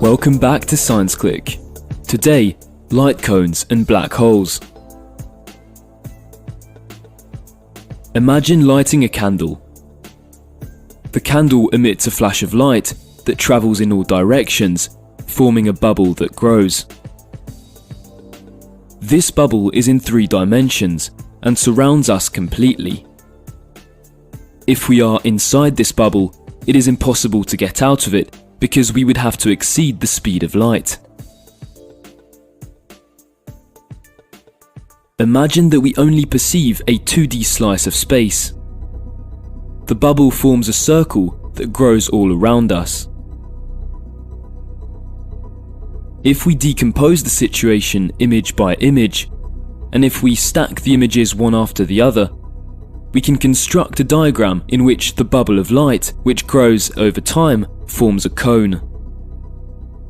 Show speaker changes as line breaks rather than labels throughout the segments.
Welcome back to Science Click. Today, light cones and black holes. Imagine lighting a candle. The candle emits a flash of light that travels in all directions, forming a bubble that grows. This bubble is in 3 dimensions and surrounds us completely. If we are inside this bubble, it is impossible to get out of it because we would have to exceed the speed of light. Imagine that we only perceive a 2D slice of space. The bubble forms a circle that grows all around us. If we decompose the situation image by image, and if we stack the images one after the other, we can construct a diagram in which the bubble of light, which grows over time, forms a cone.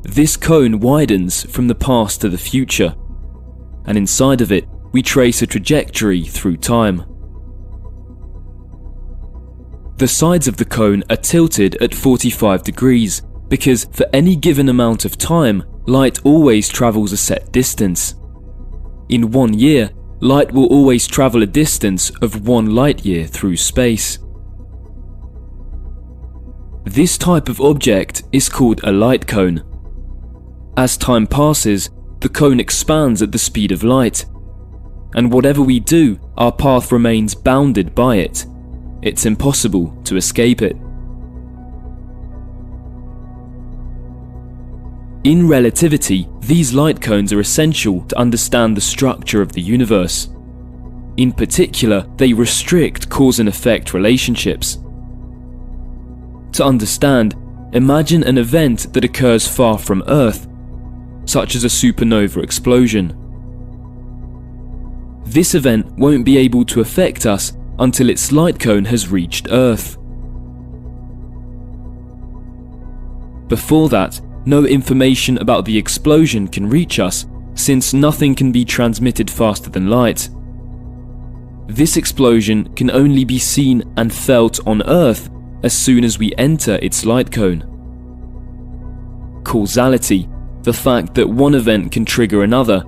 This cone widens from the past to the future, and inside of it, we trace a trajectory through time. The sides of the cone are tilted at 45 degrees because for any given amount of time, light always travels a set distance. In 1 year, light will always travel a distance of 1 light year through space. This type of object is called a light cone. As time passes, the cone expands at the speed of light, and whatever we do, our path remains bounded by it. It's impossible to escape it. In relativity, these light cones are essential to understand the structure of the universe. In particular, they restrict cause and effect relationships. To understand, imagine an event that occurs far from Earth, such as a supernova explosion. This event won't be able to affect us until its light cone has reached Earth. Before that, no information about the explosion can reach us, since nothing can be transmitted faster than light. This explosion can only be seen and felt on Earth as soon as we enter its light cone. Causality, the fact that one event can trigger another,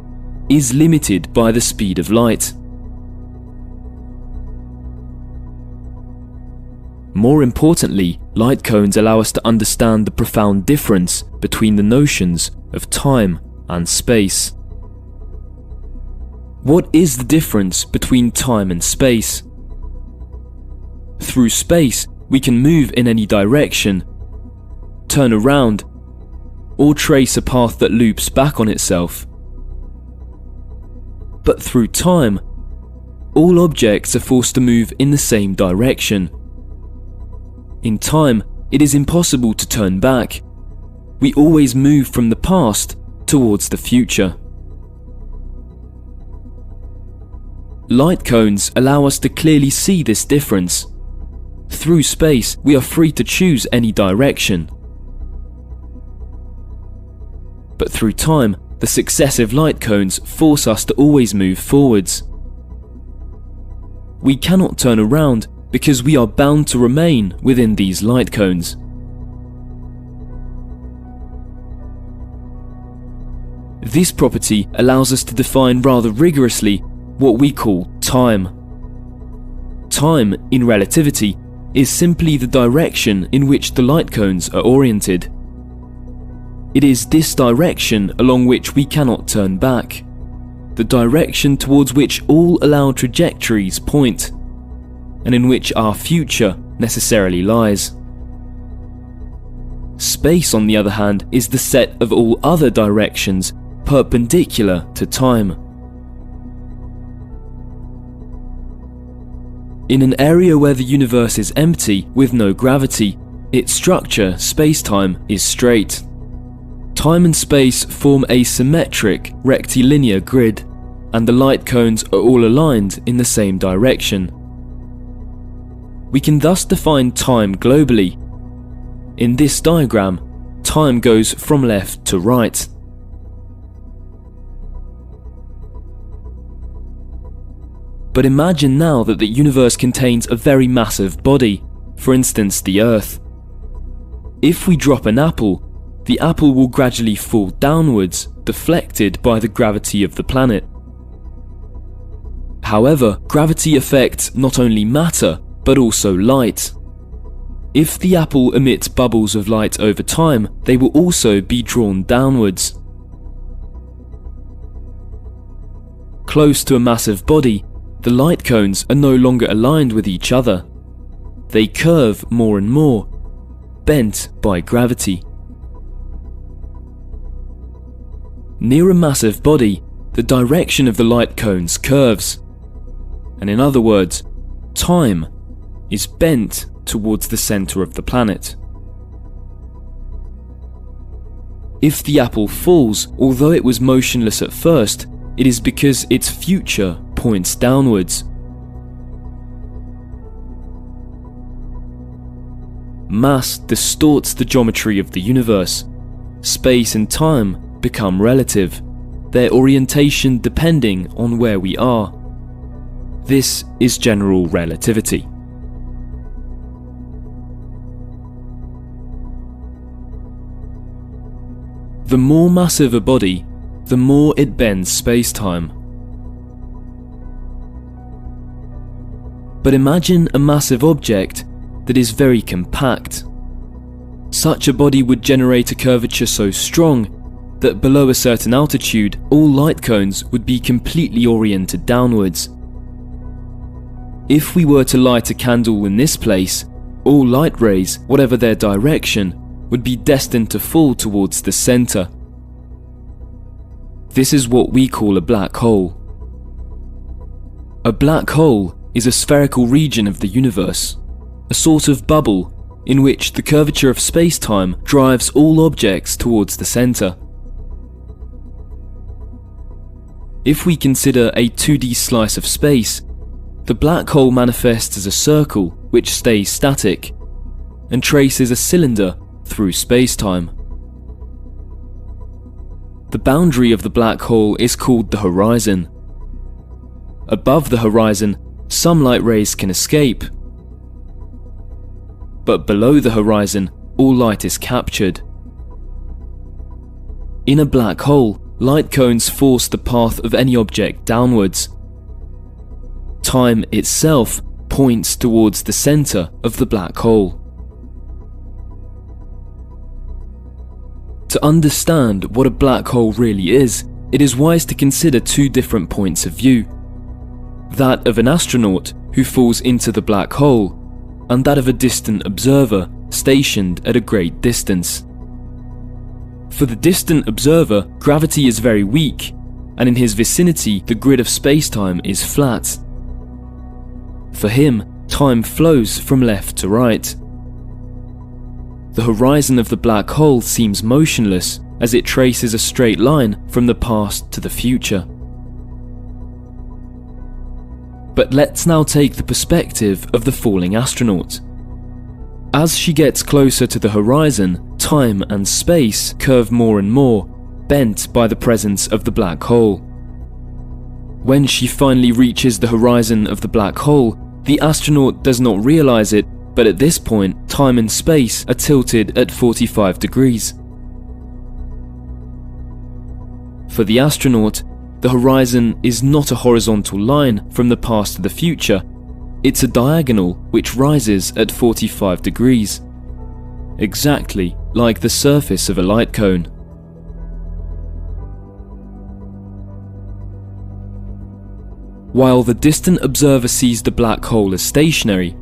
is limited by the speed of light. More importantly, light cones allow us to understand the profound difference between the notions of time and space. What is the difference between time and space? Through space, we can move in any direction, turn around, or trace a path that loops back on itself. But through time, all objects are forced to move in the same direction. In time, it is impossible to turn back. We always move from the past towards the future. Light cones allow us to clearly see this difference. Through space, we are free to choose any direction. But through time, the successive light cones force us to always move forwards. We cannot turn around because we are bound to remain within these light cones. This property allows us to define rather rigorously what we call time. Time, in relativity, is simply the direction in which the light cones are oriented. It is this direction along which we cannot turn back, the direction towards which all allowed trajectories point, and in which our future necessarily lies. Space, on the other hand, is the set of all other directions perpendicular to time. In an area where the universe is empty with no gravity, its structure, space-time, is straight. Time and space form a symmetric, rectilinear grid, and the light cones are all aligned in the same direction. We can thus define time globally. In this diagram, time goes from left to right. But imagine now that the universe contains a very massive body, for instance the Earth. If we drop an apple, the apple will gradually fall downwards, deflected by the gravity of the planet. However, gravity affects not only matter, but also light. If the apple emits bubbles of light over time, they will also be drawn downwards. Close to a massive body, the light cones are no longer aligned with each other. They curve more and more, bent by gravity. Near a massive body, the direction of the light cones curves, and in other words, time is bent towards the center of the planet. If the apple falls, although it was motionless at first, it is because its future points downwards. Mass distorts the geometry of the universe. Space and time become relative, their orientation depending on where we are. This is general relativity. The more massive a body, the more it bends space-time. But imagine a massive object that is very compact. Such a body would generate a curvature so strong that below a certain altitude, all light cones would be completely oriented downwards. If we were to light a candle in this place, all light rays, whatever their direction, would be destined to fall towards the center. This is what we call a black hole. A black hole is a spherical region of the universe, a sort of bubble in which the curvature of space-time drives all objects towards the center. If we consider a 2D slice of space, the black hole manifests as a circle which stays static and traces a cylinder through space-time. The boundary of the black hole is called the horizon. Above the horizon, some light rays can escape, but below the horizon, all light is captured. In a black hole, light cones force the path of any object downwards. Time itself points towards the center of the black hole. To understand what a black hole really is, it is wise to consider two different points of view. That of an astronaut who falls into the black hole, and that of a distant observer stationed at a great distance. For the distant observer, gravity is very weak, and in his vicinity the grid of space-time is flat. For him, time flows from left to right. The horizon of the black hole seems motionless as it traces a straight line from the past to the future. But let's now take the perspective of the falling astronaut. As she gets closer to the horizon, time and space curve more and more, bent by the presence of the black hole. When she finally reaches the horizon of the black hole, the astronaut does not realize it, but at this point, time and space are tilted at 45 degrees. For the astronaut, the horizon is not a horizontal line from the past to the future, it's a diagonal which rises at 45 degrees. Exactly like the surface of a light cone. While the distant observer sees the black hole as stationary,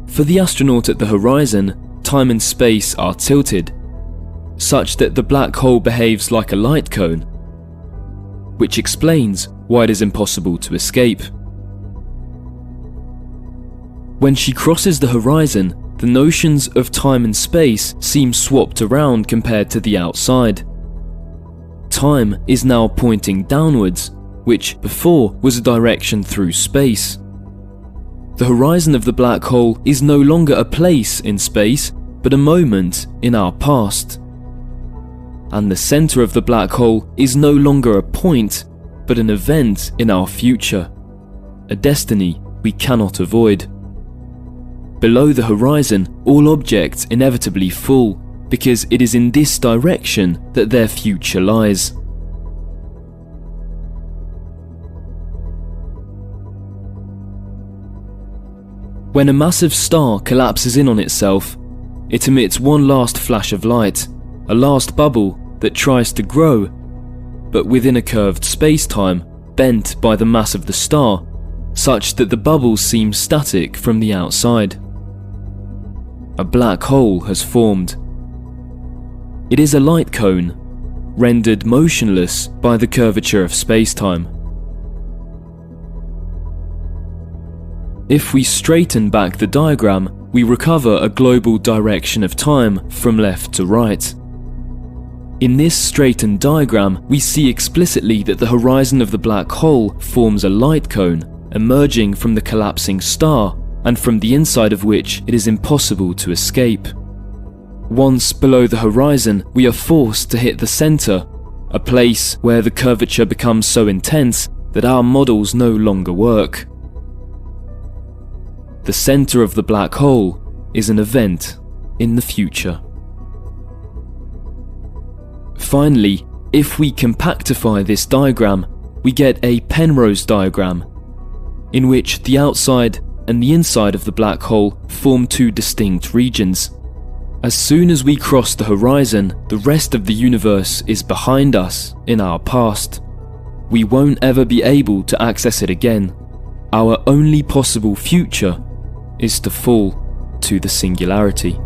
for the astronaut at the horizon, time and space are tilted, such that the black hole behaves like a light cone, which explains why it is impossible to escape. When she crosses the horizon, the notions of time and space seem swapped around compared to the outside. Time is now pointing downwards, which before was a direction through space. The horizon of the black hole is no longer a place in space, but a moment in our past. And the center of the black hole is no longer a point, but an event in our future, a destiny we cannot avoid. Below the horizon, all objects inevitably fall, because it is in this direction that their future lies. When a massive star collapses in on itself, it emits one last flash of light, a last bubble that tries to grow, but within a curved space-time bent by the mass of the star, such that the bubbles seem static from the outside. A black hole has formed. It is a light cone, rendered motionless by the curvature of space-time. If we straighten back the diagram, we recover a global direction of time from left to right. In this straightened diagram, we see explicitly that the horizon of the black hole forms a light cone emerging from the collapsing star, and from the inside of which it is impossible to escape. Once below the horizon, we are forced to hit the center, a place where the curvature becomes so intense that our models no longer work. The center of the black hole is an event in the future. Finally, if we compactify this diagram, we get a Penrose diagram, in which the outside and the inside of the black hole form two distinct regions. As soon as we cross the horizon, the rest of the universe is behind us in our past. We won't ever be able to access it again. Our only possible future is to fall to the singularity.